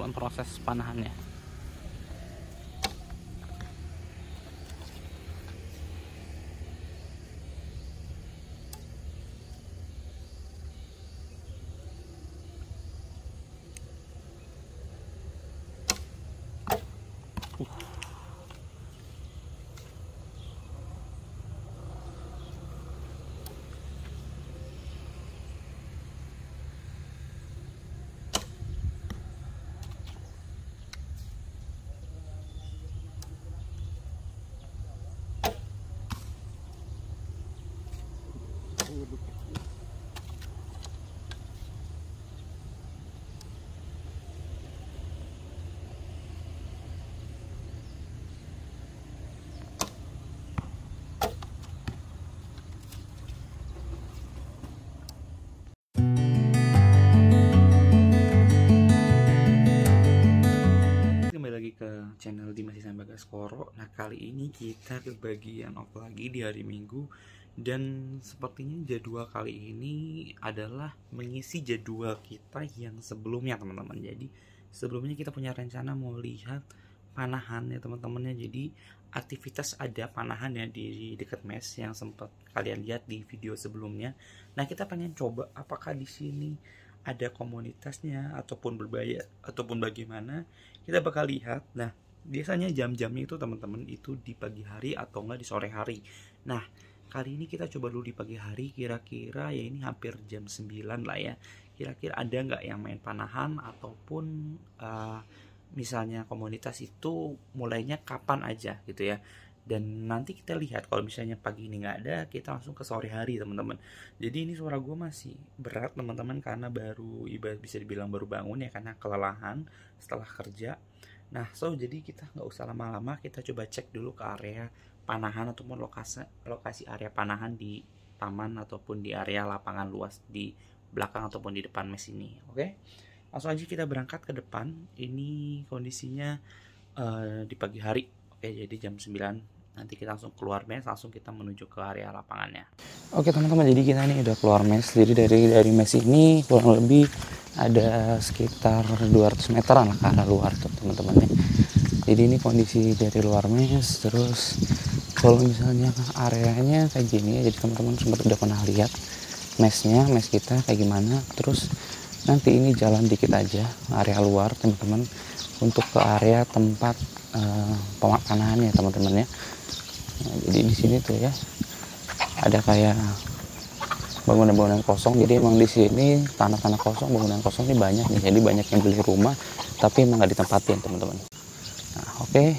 teman-teman proses panahannya. Ke channel Dimas Ihsan Bagaskoro. Nah, kali ini kita ke bagian off lagi di hari Minggu, dan sepertinya jadwal kali ini adalah mengisi jadwal kita yang sebelumnya, teman-teman. Jadi sebelumnya kita punya rencana mau lihat panahan ya, teman-teman ya. Jadi aktivitas ada panahan ya di dekat mes yang sempat kalian lihat di video sebelumnya. Nah, kita pengen coba apakah di sini ada komunitasnya ataupun berbayar ataupun bagaimana, kita bakal lihat. Nah, biasanya jam-jamnya itu teman-teman itu di pagi hari atau enggak di sore hari. Nah, kali ini kita coba dulu di pagi hari, kira-kira ya ini hampir jam 9 lah ya. Kira-kira ada nggak yang main panahan ataupun misalnya komunitas itu mulainya kapan aja gitu ya. Dan nanti kita lihat kalau misalnya pagi ini nggak ada, kita langsung ke sore hari, teman-teman. Jadi ini suara gue masih berat, teman-teman, karena baru bisa dibilang baru bangun ya, karena kelelahan setelah kerja. Nah, jadi kita nggak usah lama-lama, kita coba cek dulu ke area panahan ataupun lokasi area panahan di taman ataupun di area lapangan luas di belakang ataupun di depan mes ini. Oke, langsung aja kita berangkat ke depan. Ini kondisinya di pagi hari. Oke, jadi jam 9 nanti kita langsung keluar mes, langsung kita menuju ke area lapangannya. Oke, teman-teman, jadi kita ini udah keluar mes. Jadi dari mes ini kurang lebih ada sekitar 200 meteran lah ke arah luar tuh, teman-teman ya. Jadi ini kondisi dari luar mes. Terus kalau misalnya areanya kayak gini ya, jadi teman-teman sempat udah pernah lihat mesnya, mes kita kayak gimana. Terus nanti ini jalan dikit aja area luar, teman-teman, untuk ke area tempat pemakamannya, teman-teman ya. Nah, jadi di sini tuh ya ada kayak bangunan-bangunan kosong. Jadi emang di sini tanah-tanah kosong, bangunan kosong ini banyak nih. Jadi banyak yang beli rumah tapi emang nggak ditempatin, teman-teman. Nah, oke.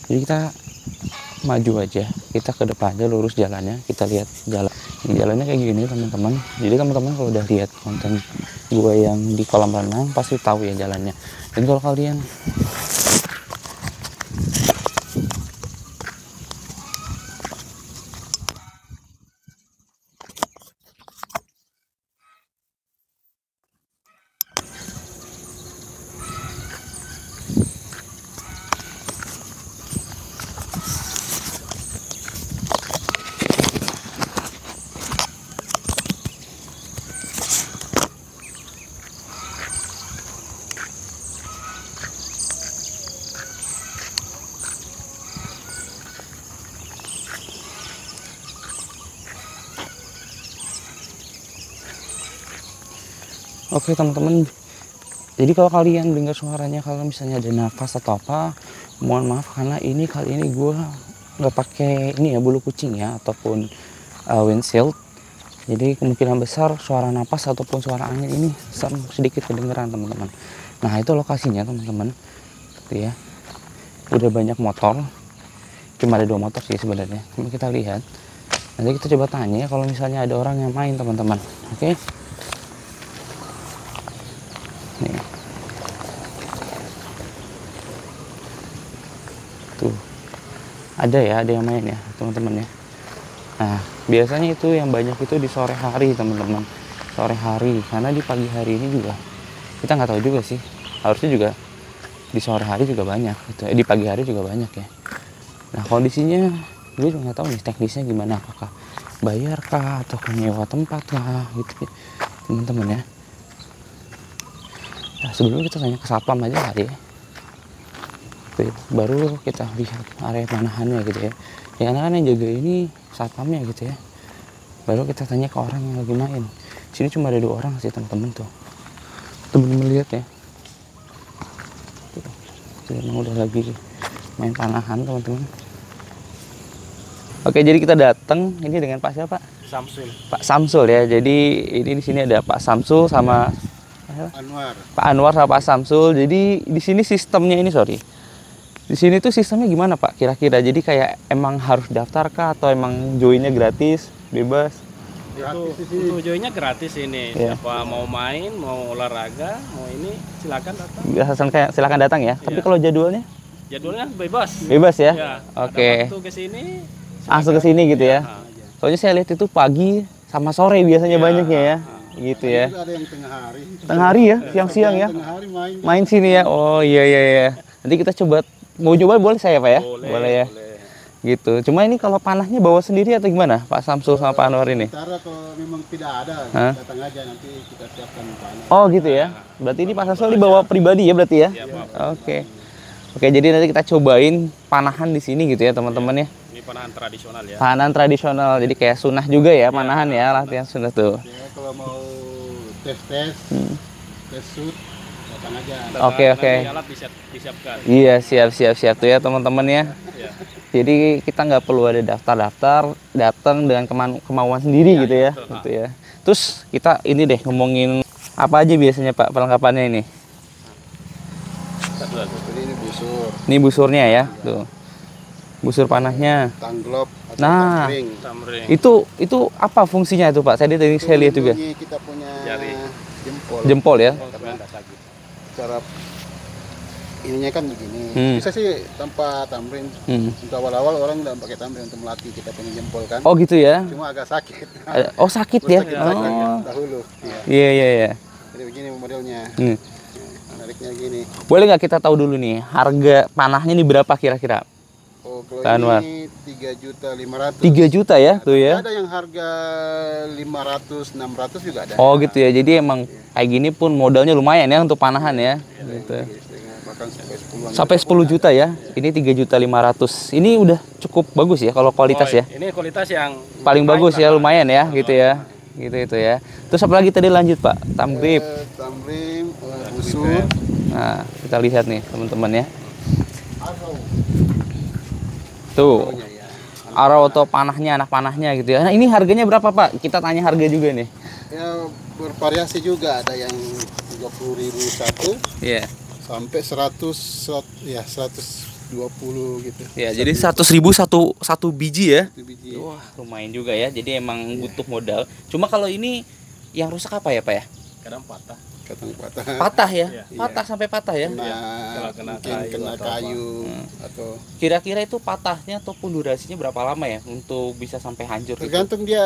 Jadi kita maju aja, kita ke depan aja lurus jalannya, kita lihat jalan. Ini jalannya kayak gini, teman-teman. Jadi teman-teman kalau udah lihat konten gue yang di kolam renang pasti tahu ya jalannya. Dan kalau kalian oke, teman-teman, jadi kalau kalian dengar suaranya, kalau misalnya ada nafas atau apa, mohon maaf karena ini kali ini gue nggak pakai ini ya, bulu kucing ya, ataupun windshield. Jadi kemungkinan besar suara nafas ataupun suara angin ini sedikit kedengeran, teman-teman. Nah, itu lokasinya, teman-teman. Gitu ya. Udah banyak motor. Cuma ada 2 motor sih sebenarnya. Cuma kita lihat. Nanti kita coba tanya kalau misalnya ada orang yang main, teman-teman. Oke. Nih. Tuh. Ada yang main ya, teman-teman ya. Nah, biasanya itu yang banyak itu di sore hari, teman-teman. Sore hari, karena di pagi hari ini juga kita nggak tahu juga sih. Harusnya juga di sore hari juga banyak gitu. Di pagi hari juga banyak ya. Nah, kondisinya gue juga nggak tahu nih teknisnya gimana, apakah bayar kah atau nyewa tempat kah gitu, teman-teman ya. Nah, sebelum kita tanya ke satpam aja kali ya. Tuh, baru kita lihat area panahannya gitu ya. Ya karena kan yang jaga ini satpamnya gitu ya. Baru kita tanya ke orang yang lagi main. Sini cuma ada 2 orang sih teman-teman tuh. Teman-teman lihat ya. Tuh, emang udah lagi main panahan teman-teman. Oke, jadi kita datang ini dengan Pak siapa? Samsul. Pak Samsul ya. Jadi ini di sini ada Pak Samsul sama Anwar. Pak Anwar sama Pak Samsul. Jadi di sini sistemnya ini di sini tuh sistemnya gimana Pak kira-kira? Jadi kayak emang harus daftar kah atau emang joinnya gratis, bebas? Untuk joinnya gratis ini. Yeah. Siapa mau main, mau olahraga, mau ini silakan datang. Silakan datang ya. Tapi kalau jadwalnya? Jadwalnya bebas. Bebas ya? Ya, Oke. ada waktu ke sini. Langsung ke sini gitu ya. Aja. Soalnya saya lihat itu pagi sama sore biasanya banyaknya ya. Gitu ya. Ada yang tengah hari. Tengah hari ya, siang-siang ya. Tengah hari main. Main sini ya. Oh iya. Nanti kita coba mau coba boleh saya Pak ya? Boleh ya. Gitu. Cuma ini kalau panahnya bawa sendiri atau gimana Pak Samsul sama Pak Anwar ini? Sementara kalau memang tidak ada, Hah? datang aja nanti kita siapkan panah. Oh gitu ya. Berarti ini Pak Samsul dibawa pribadi ya berarti ya? Oke. Oke, jadi nanti kita cobain panahan di sini gitu ya teman-teman ya. Ini panahan tradisional ya. Panahan tradisional. Jadi kayak sunah juga ya panahan ya, latihan sunah tuh. Ya, kalau mau tes shoot, datang aja. Oke. Alat disiapkan. Iya, siap tuh ya teman-teman ya. Ya. Jadi kita nggak perlu ada daftar, datang dengan kemauan sendiri gitu ya. betul. Gitu ya. Terus kita ini deh ngomongin apa aja biasanya Pak perlengkapannya ini. Jadi ini busur, Ini busurnya ya, tuh. Busur panahnya. tangglop, atau Nah. tamring. Tamring. Itu apa fungsinya itu Pak? Saya lihat juga. Ini kita punya Jari. Jempol ya. Supaya nggak sakit. Cara ininya kan begini. Bisa sih tanpa tamring. Untuk awal-awal orang nggak pakai tamring untuk melatih kita punya jempol kan. Oh gitu ya. Cuma agak sakit. Oh sakit ya. Sakit Oh. dahulu. Ya. Iya. Jadi begini modelnya. Hmm. Menariknya gini. Boleh nggak kita tahu dulu nih harga panahnya ini berapa kira-kira? Oh, kalau Pak Anwar. ini 3.500.000. 3 juta ya tuh ya. Ada yang harga 500, 600 juga ada. Oh gitu ya. Jadi emang kayak gini pun modalnya lumayan ya untuk panahan ya. Gitu. Bahkan Sampai 10 juta ya. Ini 3.500.000. Ini udah cukup bagus ya kalau kualitas ya. Ini kualitas yang Paling bagus ya, lumayan ya gitu ya. Gitu itu ya. Terus apa lagi tadi lanjut Pak? Tamgrip. Tamrim, busur. Nah, kita lihat nih teman-teman ya. Tuh. Arrow atau panahnya, anak panahnya gitu ya. Nah, ini harganya berapa Pak? Kita tanya harga juga nih. Ya bervariasi juga, ada yang 30.000 satu Iya. sampai 120 gitu. Ya, jadi 100.000 satu biji ya. Satu biji. Wah, lumayan juga ya. Jadi emang butuh modal. Cuma kalau ini yang rusak apa ya, Pak ya? kadang patah. Kadang patah. Patah ya? Iya. Patah sampai patah ya? Kena, Kena mungkin kayu kena atau kayu atau Kira-kira itu patahnya ataupun durasinya berapa lama ya untuk bisa sampai hancur gitu? tergantung dia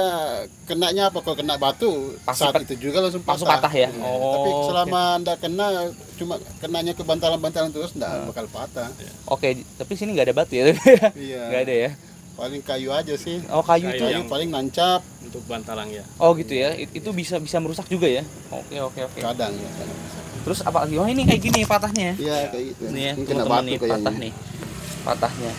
kenanya apa. Kalau kena batu Pasti saat itu juga langsung langsung patah. patah ya? Iya. Oh, Tapi oke. selama anda kena cuma kenanya ke bantalan-bantalan terus nggak bakal patah. Oke, tapi sini nggak ada batu ya? Iya. Nggak ada ya? Paling kayu aja sih. Oh, kayu Kayu itu? Kayu yang- paling nancap Untuk bantalang ya. Oh gitu ya? Itu bisa merusak juga ya? Oke. kadang ya. Terus apa lagi? Oh ini kayak gini patahnya ya? Iya kayak gitu. Ini ya, Ini kena teman-teman batu nih, kayaknya. patah nih. Patahnya.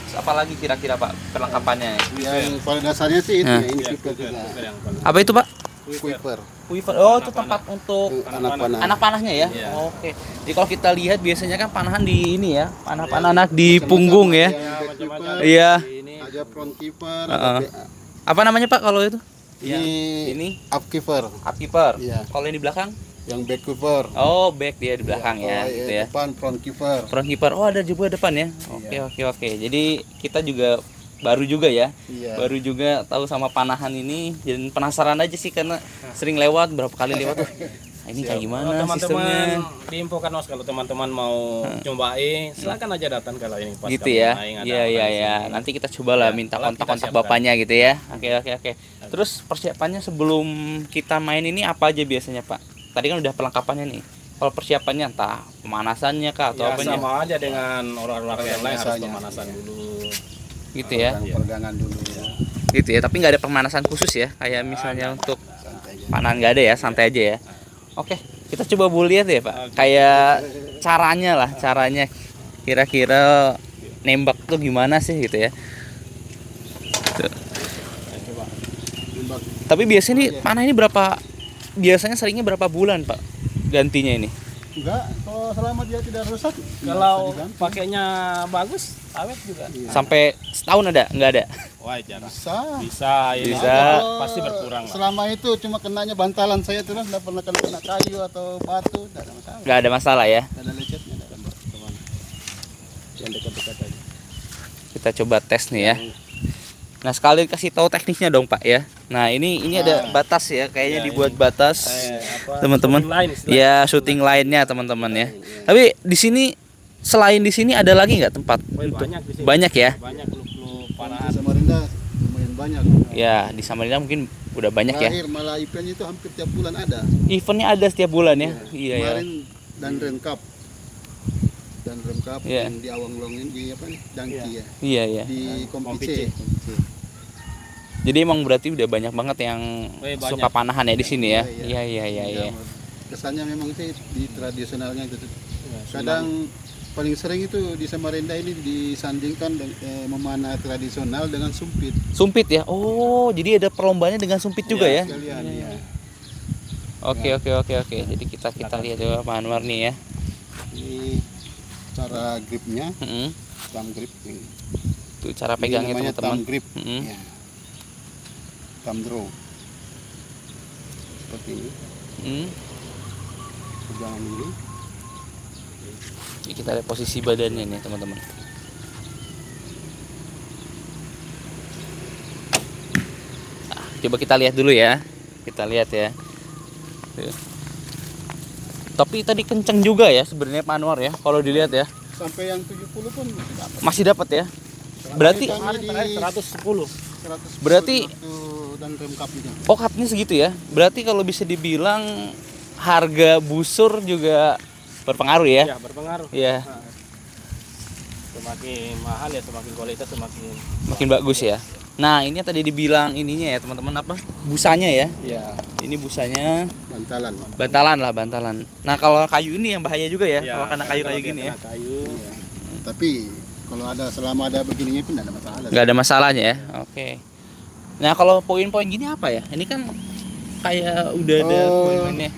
Terus apa lagi kira-kira Pak perlengkapannya? Yang paling dasarnya sih itu Nah. ya, ini Ya, quiver quiver juga. yang paling- Apa itu Pak? Quiver. Quiver. Oh itu tempat untuk Anak panah. anak panahnya ya? Iya. Oke. Jadi kalau kita lihat biasanya kan panahan di ini ya, panah-panah anak di punggung ya. Macam-macam. Iya. Ini Ada front keeper, Heeh. ada Apa namanya Pak kalau itu? ini Ini up keeper, upkeeper. Iya. Kalau yang di belakang? yang back keeper. Oh, back dia di belakang ya, Oh, gitu iya, ya. depan front keeper. Front keeper. Oh, ada juga depan ya. Oke. Jadi kita juga baru juga ya. Iya. Baru juga tahu sama panahan ini dan penasaran aja sih karena sering lewat berapa kali lewat. Ini kayak gimana Kalau sistemnya? teman-teman diinfokan Mas, kalau teman-teman mau cobain silakan aja datang kalau ini pas Gitu kamu ya. main, ada Iya orang di ya. sini. Nanti kita cobalah Ya, minta alat kita kontak-kontak siapkan. bapaknya gitu ya. Oke. Terus persiapannya sebelum kita main ini apa aja biasanya, Pak? Tadi kan udah perlengkapannya nih. Kalau persiapannya entah pemanasannya kah atau Ya, apanya? sama aja dengan olahraga yang lain, harus Biasanya. pemanasan dulu. Gitu ya. Peregangan dulu ya. Gitu ya. Tapi nggak ada pemanasan khusus ya. Kayak misalnya untuk Santai aja. panahan nggak ada ya, santai aja ya. Oke. Kita coba bu lihat ya Pak, kayak caranya kira-kira nembak tuh gimana sih gitu ya. Tuh. Coba nembak. Tapi biasanya nih panah ini biasanya seringnya berapa bulan Pak gantinya ini? Enggak, kalau selama dia tidak rusak. Kalau bisa diganti. pakainya bagus, awet juga. Iya. Sampai setahun ada? Nggak ada? Wah, jarang. Bisa. Bisa, ini Bisa. Kalau pasti berkurang lah. Selama itu cuma kenanya bantalan saya terus, nggak pernah kena kayu atau batu, tidak ada masalah. Nggak ada masalah ya. Nggak ada lecetnya, nggak ada. Teman. Yang dekat-dekat aja. Kita coba tes nih ya. Nah sekali kasih tahu teknisnya dong Pak ya. Nah ini ada batas ya, kayaknya Ya, dibuat ini. batas Apa, teman-teman. shooting line istilahnya. Ya syuting line-nya teman-teman ya. Tapi di sini selain di sini ada lagi nggak tempat? Wah, banyak di sini. Banyak ya. Banyak klub-klub Di panahan. Samarinda lumayan banyak. Ya di Samarinda mungkin udah banyak ya. Terakhir malah eventnya itu hampir tiap bulan ada. Eventnya ada setiap bulan ya. Iya ya. Kemarin dan Cup. Dan Cup Iya. yang di Awang-Longin di apa nih? Dangki ya. Iya ya. Di Kompice. Kompice. Jadi emang berarti udah banyak banget yang Banyak. suka panahan ya di sini ya. Iya, Iya. Kesannya memang sih di tradisionalnya gitu. Ya, Kadang paling sering itu di Samarinda ini disandingkan memanah tradisional dengan sumpit. Sumpit ya. Oh, jadi ada perlombanya dengan sumpit juga ya. Sekalian, iya. Oke. Jadi kita lihat coba Pak Anwar nih ya. Ini cara gripnya, Mm-mm. thumb grip ini. Tuh cara Ini pegangnya namanya teman-teman. thumb grip. Mm-mm. Ya. Thumb draw. Seperti ini. Mm. Pegangan ini. Jadi kita lihat posisi badannya nih teman-teman. Nah, coba kita lihat dulu ya. Kita lihat ya. Tuh. Tapi tadi kenceng juga ya sebenarnya Pak Anwar ya. Kalau dilihat ya Sampai yang 70 pun dapat. masih dapat ya. Berarti Kami di 110. 110 Berarti- waktu dan rem cup itu. oh cupnya segitu ya. Berarti kalau bisa dibilang harga busur juga berpengaruh ya. Ya, berpengaruh. Iya. Nah, semakin mahal ya semakin kualitas semakin Makin bagus ya. Nah, ini tadi dibilang ininya ya teman-teman apa? Busanya ya. ya. Ini busanya Bantalan. bantalan. Nah, kalau kayu ini yang bahaya juga ya, kalau kena kayu-kayu kalau dia gini ya. kena kayu. Iya. Tapi kalau selama ada begininya pun tidak ada masalah. Nggak ada masalahnya ya. Oke. Nah, kalau poin-poin gini apa ya? Ini kan kayak udah ada poin-poinnya.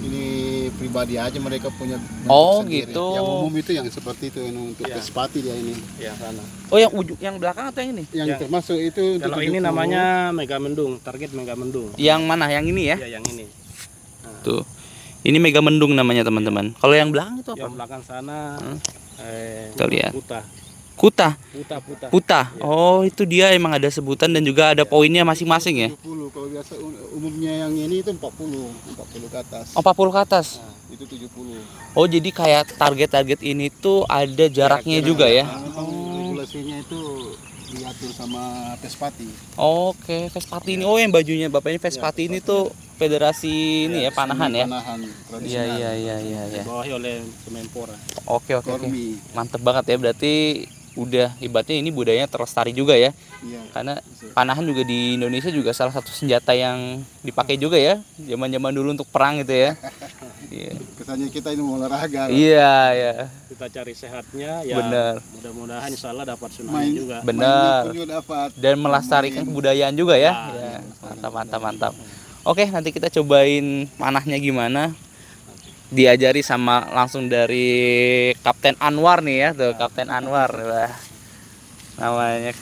Ini pribadi aja mereka punya bentuk Oh, sendiri. gitu. Yang umum itu yang seperti itu ini untuk Iya. Vespati dia ini. Ya, sana. Oh, yang belakang atau yang ini? Yang Ya. termasuk itu untuk Kalau ini 70. namanya Megamendung, target Megamendung. Yang mana? Yang ini ya? Ya, yang ini. Tuh. Ini Megamendung namanya teman-teman. Kalau yang belakang itu apa? Yang belakang sana Kita lihat. Puta. Kuta. Puta. Oh, itu dia emang ada sebutan dan juga ada poinnya masing-masing ya. 70. Kalau biasa umumnya yang ini itu 40 ke atas. Oh, 40 ke atas. Nah, itu 70. Oh, jadi kayak target-target ini tuh ada jaraknya juga ya. Nah, regulasinya itu diatur sama Vespati. Oke, Vespati ini. Oh, yang bajunya Bapak ini Vespati ini tuh federasi ini ya, panahan ya. Panahan Iya, tradisional. iya. Dibawahi oleh Kemenpora. Oke. Kormi. Mantep banget ya. Berarti udah ibaratnya ini budayanya terlestari juga ya. Iya. Karena panahan juga di Indonesia juga salah satu senjata yang dipakai juga ya. Zaman-zaman dulu untuk perang gitu ya. Iya. Kesannya kita ini mau olahraga. Iya. Kita cari sehatnya ya. Bener. Mudah-mudahan insya Allah dapat tsunami Main. juga. Bener. Mainnya pun juga dapat. Dan melestarikan kebudayaan juga ya. Ya. Mantap. Oke, nanti kita cobain panahnya gimana. Diajari sama langsung dari Kapten Anwar nih ya, tuh Kapten Anwar. Wah. Namanya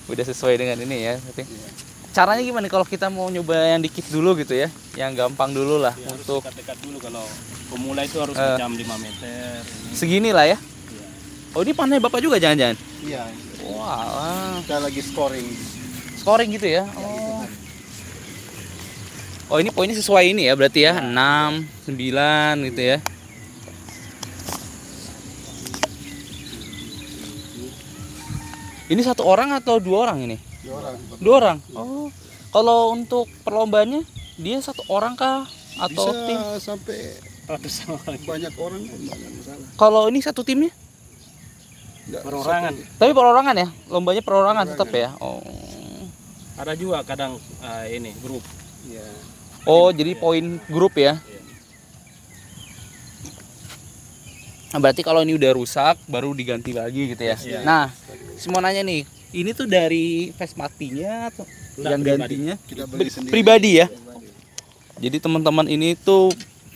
udah sesuai dengan ini ya. Berarti. Caranya gimana kalau kita mau nyoba yang dikit dulu gitu ya? Yang gampang dulu lah Ya, harus untuk dekat-dekat dulu kalau pemula itu harus jam 5 meter. segini lah ya. Iya. Oh, ini panahnya Bapak juga jangan-jangan? Iya. Wah, Kita lagi scoring. scoring gitu ya. Oh, ini poinnya sesuai ini ya berarti ya, 6, 9 gitu ya. Ini satu orang atau dua orang ini? 2 orang. Dua orang. Oh, kalau untuk perlombanya dia satu orang kah atau Bisa tim? sampai Ratusan orang. banyak orang pun banyak masalah. Kalau ini satu timnya? Nggak, Perorangan. Tapi perorangan ya, lombanya perorangan tetap ya. Oh, Ada juga kadang ini grup. Iya. Oh, jadi poin grup ya. Nah, berarti kalau ini udah rusak baru diganti lagi gitu ya. Iya. Nah, semua nanya nih, ini tuh dari Vesmatinya atau Enggak, yang pribadi. gantinya Kita beli sendiri. pribadi ya. Jadi teman-teman ini tuh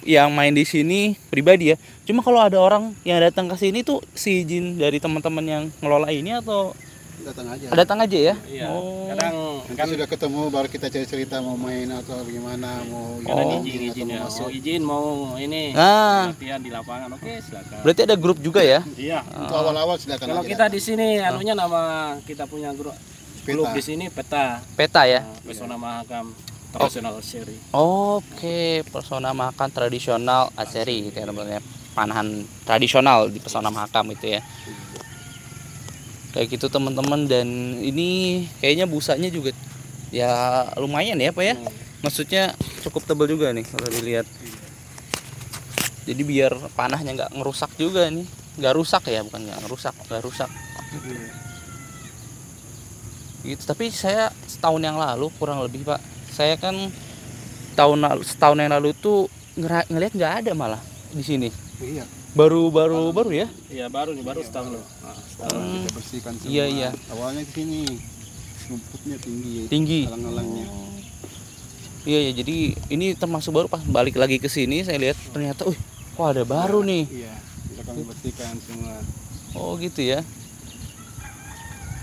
yang main di sini pribadi ya. Cuma kalau ada orang yang datang ke sini tuh si izin dari teman-teman yang ngelola ini atau Datang aja. datang aja ya? Iya. Oh. Kadang Nanti kan sudah ketemu baru kita cerita mau main atau gimana, mau Oh. izin atau ya. mau masuk. Mau izin mau ini Nah, latihan di lapangan. Oke, silakan. berarti ada grup juga ya? Iya. Untuk awal-awal silakan Kalau aja. kita di sini anunya nama kita punya grup klub Peta. di sini Peta. Peta ya? Pesona Mahakam Tradisional Seri. Oke, pesona mahakam tradisional Aseri gitu ya teman-teman ya. Panahan tradisional di pesona mahakam itu ya. Kayak gitu teman-teman, dan ini kayaknya busanya juga ya lumayan ya Pak ya. Maksudnya cukup tebal juga nih kalau dilihat. Jadi biar panahnya nggak ngerusak juga nih. Nggak rusak ya, bukan nggak rusak. Gitu. Tapi saya setahun yang lalu kurang lebih Pak, saya kan setahun yang lalu tuh ngelihat nggak ada malah di sini. Iya. Baru ya. Iya, baru setahun loh. Nah, setahun. Kita bersihkan semua. Iya. Awalnya di sini rumputnya tinggi. Tinggi. Alang-alangnya. Iya ya, jadi ini termasuk baru pas balik lagi ke sini saya lihat ternyata, kok ada baru nih. Iya. Kita kami bersihkan semua. Oh gitu ya.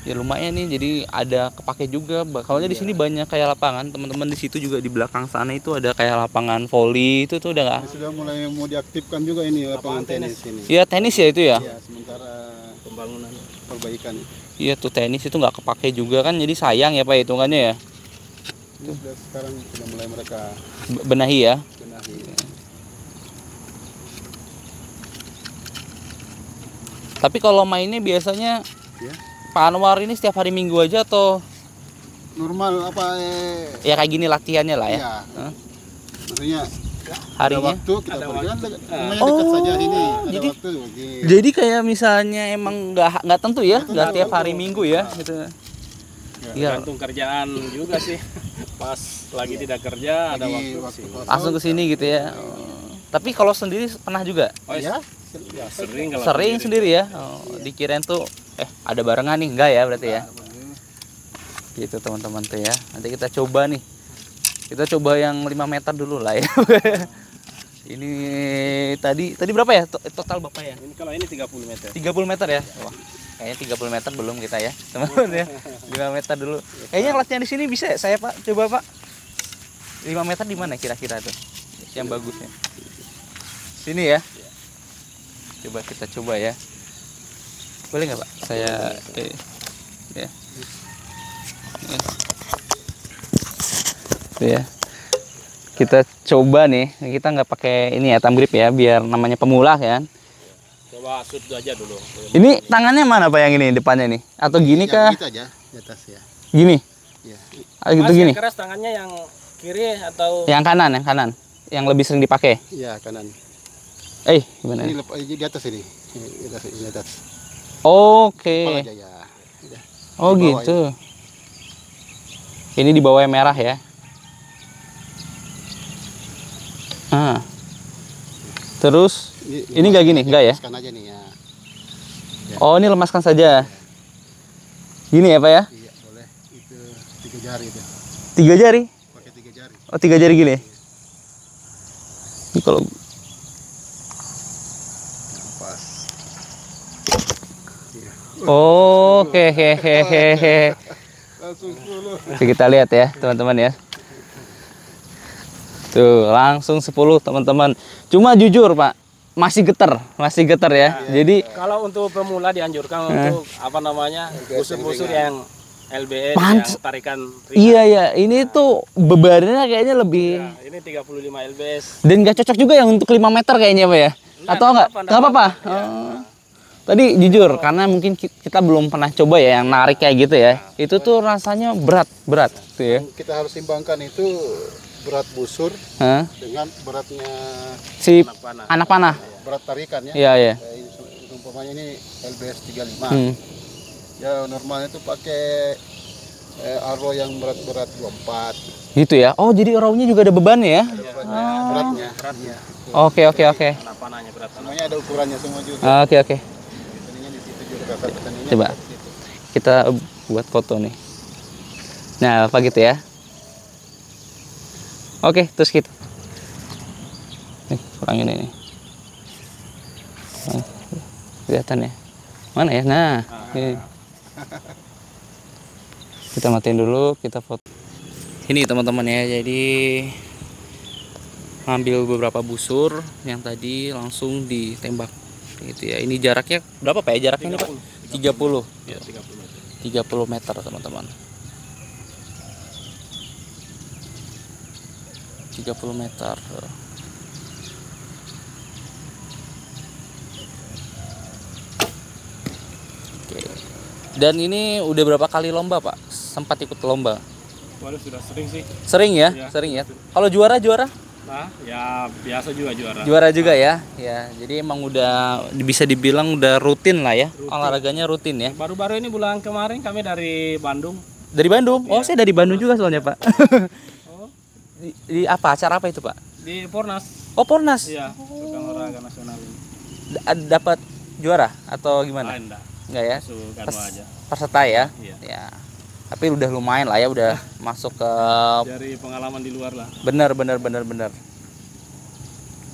Ya lumayan nih, jadi ada kepake juga. Bakalnya di sini banyak kayak lapangan, teman-teman di situ juga di belakang sana itu ada kayak lapangan voli itu tuh udah nggak? Ini sudah mulai mau diaktifkan juga ini lapangan tenis ini. Iya tenis ya itu ya. Iya, sementara Pembangunan. perbaikan. Iya tuh tenis itu nggak kepake juga kan, jadi sayang ya Pak hitungannya ya. Ini sudah sekarang sudah mulai mereka Benahi ya. benahi. Tapi kalau mainnya biasanya Ya. Pak Anwar ini setiap hari Minggu aja atau Normal apa ya kayak gini latihannya lah ya? Iya. Hah? Maksudnya Harinya? ada waktu kita Ada pergi kan waktu. rumahnya dekat Oh, saja sini. Ada jadi- waktu pergi. Jadi kayak misalnya emang nggak tentu ya, nggak Nggak tiap tentu. hari Minggu ya, gitu. Iya. Tergantung kerjaan juga sih. Pas lagi tidak kerja ada Lagi waktu sih. kosong. Langsung ke sini gitu ya. Oh. Tapi kalau sendiri pernah juga? Oh, Ya, ya, sering kalau Sering sendiri ya. Oh, dikirain tuh ada barengan nih, enggak ya berarti ya. Gitu teman-teman tuh ya. Nanti kita coba nih. Kita coba yang 5 meter dulu lah ya. Ini tadi berapa ya total Bapak ya? Ini kalau ini 30 meter. 30 meter ya? Wah, kayaknya 30 meter belum kita ya, teman-teman ya. 5 meter dulu. Kayaknya latihan di sini bisa ya, saya Pak, coba Pak. 5 meter di mana kira-kira tuh? Yang bagusnya. Sini ya. Coba kita coba ya. Boleh nggak Pak? Saya ya. Tuh ya. Kita coba nih, kita nggak pakai ini ya, thumb grip ya, biar namanya pemula kan. Coba shoot aja dulu. Ini tangannya mana Pak yang ini depannya nih? Atau gini ya, kah? gitu aja di atas ya. Gini? Ya. Gitu Mas, gini? yang keras tangannya yang kiri atau Yang kanan. Yang lebih sering dipakai. Iya, kanan. Gimana Ini nih? di atas ini. Di atas. Oke. Kepala aja ya. Udah. Oh Di bawah gitu. Ini di bawah yang merah ya. Terus ini nggak gini, nggak ya? Lemaskan aja nih ya. Oh ini lemaskan saja. Gini ya Pak ya? Iya, boleh. Itu 3 jari itu. 3 jari? Pakai 3 jari. Oh 3 jari gini. Ini kalau Pas. Iya. oke. Langsung 10. Oke, kita lihat ya teman-teman ya. Tuh langsung 10 teman-teman. Cuma jujur Pak, masih getar ya. Jadi kalau untuk pemula dianjurkan untuk apa namanya? Busur-busur yang LBS Pantes. yang tarikan ringan. iya ini tuh bebannya kayaknya lebih Ya, ini 35 LBS. dan gak cocok juga yang untuk 5 meter kayaknya Pak ya. Atau enggak? Enggak apa-apa. Oh. Tadi jujur karena mungkin kita belum pernah coba ya yang narik kayak gitu ya. Itu tuh rasanya berat tuh ya. Kita harus timbangkan itu berat busur Hah? dengan beratnya Si Anak panah. anak panah. berat tarikan ya. Iya. Umpamanya ini LBS 35. Hmm. Ya normalnya itu pakai aro yang berat-berat 24. Gitu ya. Oh, jadi rawnya juga ada bebannya ya? Beratnya. Oke. Anak panahnya berat. Semuanya ada ukurannya semua juga. Oke. Petaninya di situ juga, kakak petaninya Coba. di situ. Kita buat foto nih. Nah, apa gitu ya? Oke, terus gitu. Nih, kurangin ini. Nah, kelihatan ya? Mana ya? Nah, ini. Kita matiin dulu, kita foto. Ini teman-teman ya, jadi ngambil beberapa busur yang tadi langsung ditembak gitu ya. Ini jaraknya berapa Pak ya jaraknya ini Pak? 30. Ya, 30 meter. 30 meter teman-teman. 30 meter. Oke. Dan ini udah berapa kali lomba Pak? Sempat ikut lomba? Waduh, sudah sering sih. Sering ya? Iya. Sering ya. Kalau juara? Nah, ya biasa juga juara. Juara juga ya. Ya, jadi emang udah bisa dibilang udah rutin lah ya. Olahraganya rutin ya. Baru-baru ini bulan kemarin kami dari Bandung. Dari Bandung? Oh, saya dari Bandung juga soalnya Pak. Oh, Di apa? Acara apa itu Pak? di Pornas. Oh, Pornas. Iya, Pekan Olahraga Nasional ini. Dapat juara atau gimana? Enggak. Enggak ya? Masuk aja. Peserta ya? Iya. Ya. Tapi udah lumayan lah ya, udah masuk ke Dari pengalaman di luar lah. benar.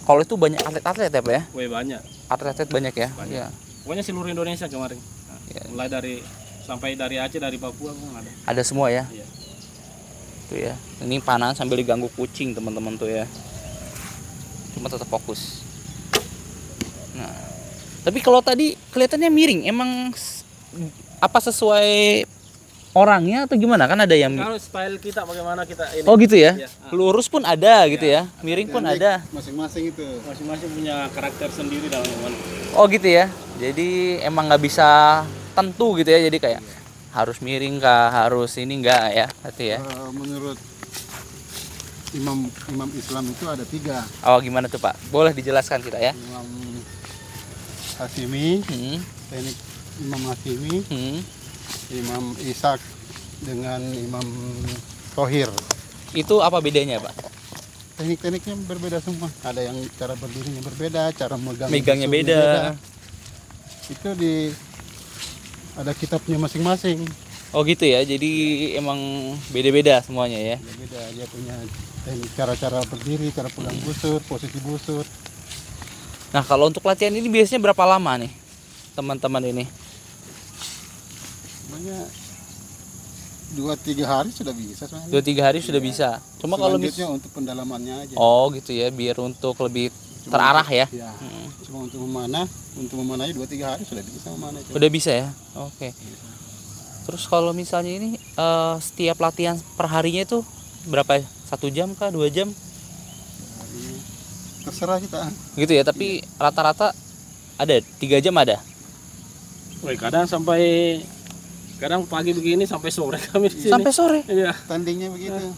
Kalau itu banyak atlet-atlet ya Pak ya? Wih, banyak. Atlet-atlet banyak ya? Banyak. Iya. Pokoknya seluruh Indonesia kemarin. Nah, Iya. mulai sampai dari Aceh, dari Papua pun ada. Ada semua ya? Iya. Tuh ya. Ini panahan sambil diganggu kucing teman-teman tuh ya. Cuma tetap fokus. Nah, tapi kalau tadi kelihatannya miring, emang apa sesuai orangnya atau gimana? Kan ada yang Kalau style kita bagaimana kita ini? oh gitu ya? Iya. Lurus pun ada gitu ya, miring pun ada. Masing-masing itu. Masing-masing punya karakter sendiri dalam membantu. Oh gitu ya. Jadi emang nggak bisa tentu gitu ya. Jadi kayak harus miring kah, harus ini enggak ya, berarti ya. Menurut imam Islam itu ada 3. Oh gimana tuh Pak? Boleh dijelaskan kita ya? Imam Hasimi, teknik Imam Hasimi, Imam Ishak dengan Imam Thohir. Itu apa bedanya Pak? Teknik-tekniknya berbeda semua. Ada yang cara berdirinya berbeda, cara Megangnya beda. Itu ada kitabnya masing-masing. Oh gitu ya. Jadi emang beda-beda semuanya ya. Beda, dia punya teknik cara-cara berdiri, cara pegang busur, posisi busur. Nah kalau untuk latihan ini biasanya berapa lama nih teman-teman ini? Sebenarnya 2-3 hari sudah bisa soalnya. 2-3 hari sudah bisa. Cuma kalau Selanjutnya untuk pendalamannya aja. oh gitu ya, biar untuk lebih terarah ya. Ya. Cuma untuk memanahnya 2-3 hari sudah bisa memanah. Udah bisa ya. Oke. Terus kalau misalnya ini setiap latihan per harinya itu berapa? 1 jam kah? 2 jam? Terserah kita. Gitu ya. Tapi rata-rata ada 3 jam ada. Wih, kadang pagi begini sampai sore kami di sini. Sampai sore. Iya. Tandingnya begitu.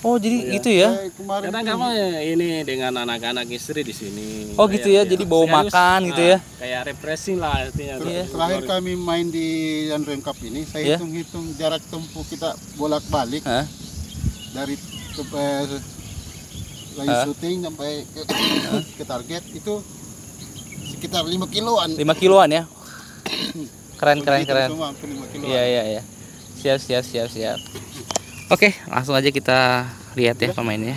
Oh jadi gitu ya. Kemarin Kadang kami ini dengan anak-anak istri di sini. Oh gitu ya. Jadi bawa Serius, makan gitu ya. Kayak refreshing lah artinya. Terus terakhir kami main di Android Cup ini, saya Iya. hitung-hitung jarak tempuh kita bolak-balik Hah? dari lagi syuting sampai ke target itu sekitar 5 kiloan. 5 kiloan ya. Keren. Semua, hampir 5 kiloan. Iya. Siap. Oke, langsung aja kita lihat ya pemainnya.